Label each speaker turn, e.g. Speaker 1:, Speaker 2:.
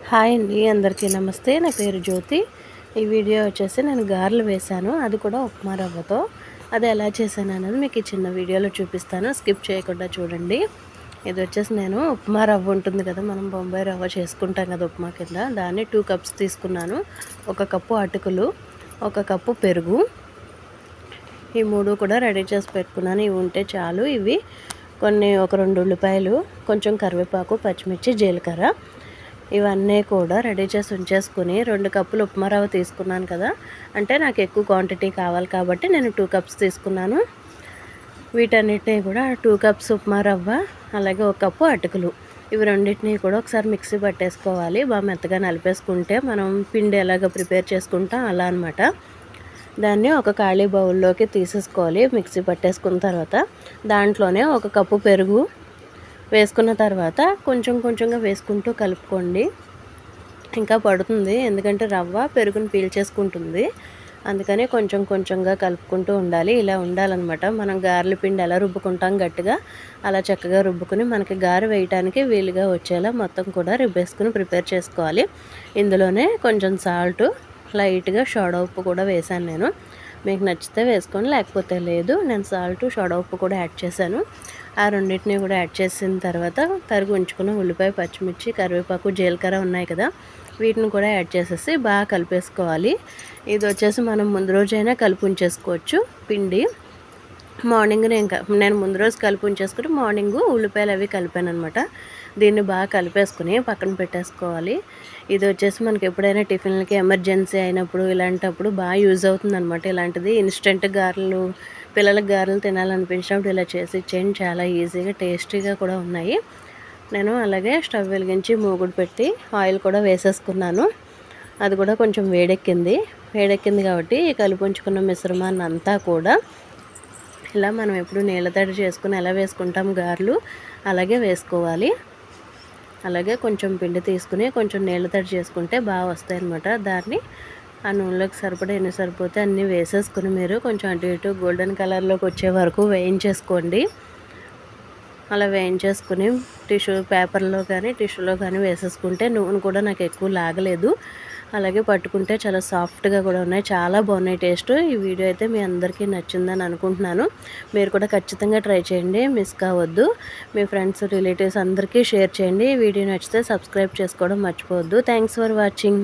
Speaker 1: Hi అండి, అందరికీ నమస్తే. నా పేరు జ్యోతి. ఈ వీడియో వచ్చేసి నేను గారెలు వేశాను, అది కూడా ఉప్మా రవ్వతో. అది ఎలా చేశాను అన్నది మీకు ఈ చిన్న వీడియోలో చూపిస్తాను, స్కిప్ చేయకుండా చూడండి. ఇది వచ్చేసి నేను ఉప్మా రవ్వ ఉంటుంది కదా, మనం బొంబాయి రవ్వ చేసుకుంటాం కదా ఉప్మా కింద, దాన్ని 2 కప్స్ తీసుకున్నాను. 1 కప్పు అటుకులు, 1 కప్పు పెరుగు, ఈ 3 కూడా రెడీ చేసి పెట్టుకున్నాను. ఇవి ఉంటే చాలు. ఇవి కొన్ని ఒక 2 ఉల్లిపాయలు, కొంచెం కరివేపాకు, పచ్చిమిర్చి, జీలకర్ర, ఇవన్నీ కూడా రెడీ చేసి ఉంచేసుకుని 2 కప్పులు ఉప్మా రవ్వ తీసుకున్నాను కదా, అంటే నాకు ఎక్కువ క్వాంటిటీ కావాలి కాబట్టి నేను 2 కప్స్ తీసుకున్నాను. వీటన్నిటిని కూడా 2 కప్స్ ఉప్మా రవ్వ, అలాగే 1 కప్పు అటుకులు, ఇవి రెండింటిని కూడా ఒకసారి మిక్సీ పట్టేసుకోవాలి. బాగా మెత్తగా నలిపేసుకుంటే మనం పిండి ఎలాగ ప్రిపేర్ చేసుకుంటాం అలా అనమాట. దాన్ని ఒక ఖాళీ బౌల్లోకి తీసేసుకోవాలి. మిక్సీ పట్టేసుకున్న తర్వాత దాంట్లోనే 1 కప్పు పెరుగు వేసుకున్న తర్వాత కొంచెం కొంచెంగా వేసుకుంటూ కలుపుకోండి. ఇంకా పడుతుంది, ఎందుకంటే రవ్వ పెరుగుని పీల్చేసుకుంటుంది, అందుకని కొంచెం కొంచెంగా కలుపుకుంటూ ఉండాలి. ఇలా ఉండాలన్నమాట. మనం గారెల పిండి ఎలా రుబ్బుకుంటాం గట్టిగా, అలా చక్కగా రుబ్బుకుని మనకి గారె వేయటానికి వీలుగా వచ్చేలా మొత్తం కూడా రుబ్బేసుకుని ప్రిపేర్ చేసుకోవాలి. ఇందులోనే కొంచెం సాల్టు, లైట్గా సోడా ఉప్పు కూడా వేశాను నేను. మీకు నచ్చితే వేసుకోండి, లేకపోతే లేదు. నేను సాల్టు, సోడా ఉప్పు కూడా యాడ్ చేశాను. ఆ రెండింటిని కూడా యాడ్ చేసిన తర్వాత తరిగి ఉంచుకున్న ఉల్లిపాయ, పచ్చిమిర్చి, కరివేపాకు, జీలకర్ర ఉన్నాయి కదా, వీటిని కూడా యాడ్ చేసేసి బాగా కలిపేసుకోవాలి. ఇది వచ్చేసి మనం ముందు రోజైనా కలిపి ఉంచేసుకోవచ్చు పిండి. మార్నింగ్ నేను ముందు రోజు కలిపి ఉంచేసుకుని మార్నింగు ఉల్లిపాయలు అవి కలిపాను అనమాట. దీన్ని బాగా కలిపేసుకుని పక్కన పెట్టేసుకోవాలి. ఇది వచ్చేసి మనకి ఎప్పుడైనా టిఫిన్లకి ఎమర్జెన్సీ అయినప్పుడు ఇలాంటప్పుడు బాగా యూజ్ అవుతుంది అనమాట. ఇలాంటిది ఇన్స్టెంట్ గారెలు, పిల్లలకు గారెలు తినాలనిపించినప్పుడు ఇలా చేసి ఇచ్చేయండి. చాలా ఈజీగా టేస్టీగా కూడా ఉన్నాయి. నేను అలాగే స్టవ్ వెలిగించి మూగుడు పెట్టి ఆయిల్ కూడా వేసేసుకున్నాను. అది కూడా కొంచెం వేడెక్కింది కాబట్టి కలిపి ఉంచుకున్న మిశ్రమాన్ని అంతా కూడా ఇలా మనం ఎప్పుడు నీళ్ళ తడి చేసుకుని ఎలా వేసుకుంటాం గారెలు, అలాగే వేసుకోవాలి. అలాగే కొంచెం పిండి తీసుకుని కొంచెం నీళ్ళ తడి చేసుకుంటే బాగా వస్తాయి అన్నమాట. దాన్ని ఆ నూనెలోకి సరిపడా ఎన్ని సరిపోతే అన్నీ వేసేసుకుని మీరు కొంచెం అటు ఇటు గోల్డెన్ కలర్లోకి వచ్చే వరకు వేయించేసుకోండి. అలా వేయించేసుకుని టిష్యూ పేపర్లో కానీ టిష్యూలో కానీ వేసేసుకుంటే నూనె కూడా నాకు ఎక్కువ లాగలేదు. అలాగే పట్టుకుంటే చాలా సాఫ్ట్గా కూడా ఉన్నాయి, చాలా బాగున్నాయి టేస్ట్. ఈ వీడియో అయితే మీ అందరికీ నచ్చిందని అనుకుంటున్నాను. మీరు కూడా ఖచ్చితంగా ట్రై చేయండి, మిస్ కావద్దు. మీ ఫ్రెండ్స్, రిలేటివ్స్ అందరికీ షేర్ చేయండి. వీడియో నచ్చితే సబ్స్క్రైబ్ చేసుకోవడం మర్చిపోవద్దు. Thanks for watching.